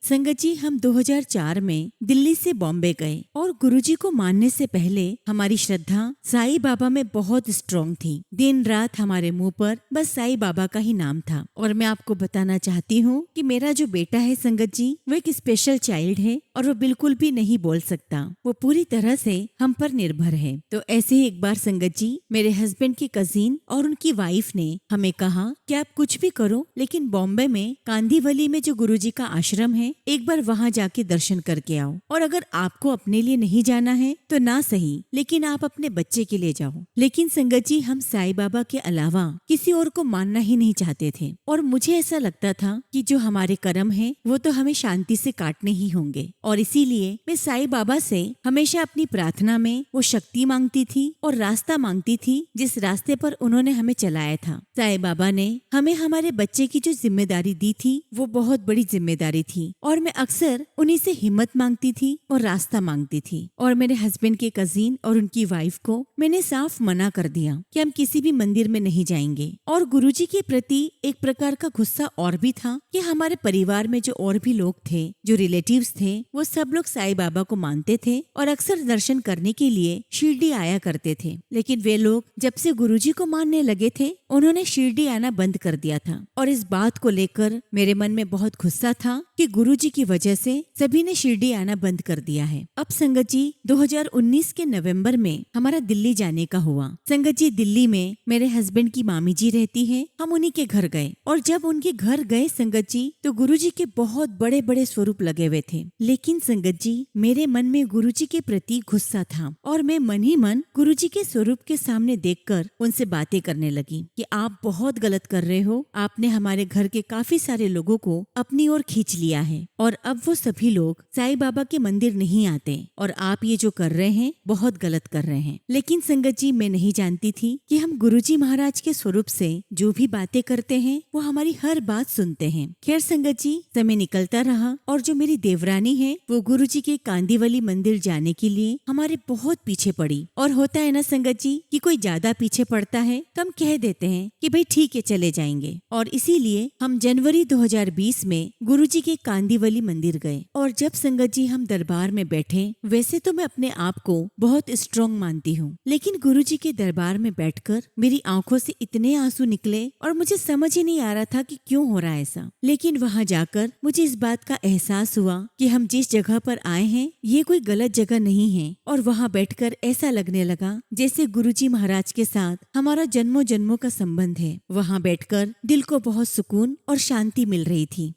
संगत जी, हम 2004 में दिल्ली से बॉम्बे गए और गुरुजी को मानने से पहले हमारी श्रद्धा साईं बाबा में बहुत स्ट्रॉन्ग थी। दिन रात हमारे मुंह पर बस साईं बाबा का ही नाम था। और मैं आपको बताना चाहती हूँ कि मेरा जो बेटा है संगत जी, वो एक स्पेशल चाइल्ड है और वो बिल्कुल भी नहीं बोल सकता। वो पूरी तरह से हम पर निर्भर है। तो ऐसे ही एक बार संगत जी, मेरे हस्बैंड की कजिन और उनकी वाइफ ने हमें कहा कि आप कुछ भी करो, लेकिन बॉम्बे में कांदीवली में जो गुरुजी का आश्रम है, एक बार वहाँ जाके दर्शन करके आओ। और अगर आपको अपने लिए नहीं जाना है तो ना सही, लेकिन आप अपने बच्चे के लिए जाओ। लेकिन संगत जी, हम साईं बाबा के अलावा किसी और को मानना ही नहीं चाहते थे। और मुझे ऐसा लगता था कि जो हमारे कर्म है वो तो हमें शांति से काटने ही होंगे। और इसीलिए मैं साईं बाबा से हमेशा अपनी प्रार्थना में वो शक्ति मांगती थी और रास्ता मांगती थी जिस रास्ते पर उन्होंने हमें चलाया था। साईं बाबा ने हमें हमारे बच्चे की जो जिम्मेदारी दी थी वो बहुत बड़ी जिम्मेदारी थी। और मैं अक्सर उन्हीं से हिम्मत मांगती थी और रास्ता मांगती थी। और मेरे हस्बैंड के कजिन और उनकी वाइफ को मैंने साफ मना कर दिया कि हम किसी भी मंदिर में नहीं जाएंगे। और गुरुजी के प्रति एक प्रकार का गुस्सा और भी था कि हमारे परिवार में जो और भी लोग थे, जो रिलेटिव्स थे, वो सब लोग साईं बाबा को मानते थे और अक्सर दर्शन करने के लिए शिरडी आया करते थे। लेकिन वे लोग जब से गुरुजी को मानने लगे थे, उन्होंने शिरडी आना बंद कर दिया था। और इस बात को लेकर मेरे मन में बहुत गुस्सा था कि गुरुजी की वजह से सभी ने शिरडी आना बंद कर दिया है। अब संगत जी, 2019 के नवंबर में हमारा दिल्ली जाने का हुआ। संगत जी, दिल्ली में मेरे हस्बैंड की मामी जी रहती है। हम उन्हीं के घर गए और जब उनके घर गए संगत जी, तो गुरुजी के बहुत बड़े बड़े स्वरूप लगे हुए थे। लेकिन संगत जी, मेरे मन में गुरुजी के प्रति गुस्सा था और मैं मन ही मन गुरुजी के स्वरूप के सामने देखकर उनसे बातें करने लगी कि आप बहुत गलत कर रहे हो। आपने हमारे घर के काफी सारे लोगों को अपनी ओर खींच लिया है और अब वो सभी लोग साईं बाबा के मंदिर नहीं आते और आप ये जो कर रहे हैं बहुत गलत कर रहे हैं। लेकिन संगत जी, मैं नहीं जानती थी कि हम गुरुजी महाराज के स्वरूप से जो भी बातें करते हैं वो हमारी हर बात सुनते हैं। खैर संगत जी, समय निकलता रहा और जो मेरी देवरानी है वो गुरुजी के कांदीवली मंदिर जाने के लिए हमारे बहुत पीछे पड़ी। और होता है ना संगत जी कि कोई ज्यादा पीछे पड़ता है तो हम कह देते हैं कि भाई ठीक है, चले जाएंगे। और इसीलिए हम जनवरी 2020 में गुरुजी के कांदीवली मंदिर गए। और जब संगत जी हम दरबार में बैठे, वैसे तो मैं अपने आप को बहुत स्ट्रॉन्ग मानती हूँ, लेकिन गुरुजी के दरबार में बैठकर मेरी आंखों से इतने आंसू निकले और मुझे समझ ही नहीं आ रहा था कि क्यों हो रहा है ऐसा। लेकिन वहाँ जाकर मुझे इस बात का एहसास हुआ कि हम जिस जगह पर आए हैं ये कोई गलत जगह नहीं है। और वहाँ बैठकर ऐसा लगने लगा जैसे गुरुजी महाराज के साथ हमारा जन्मों जन्मों का संबंध है। वहाँ बैठकर दिल को बहुत सुकून और शांति मिल रही थी।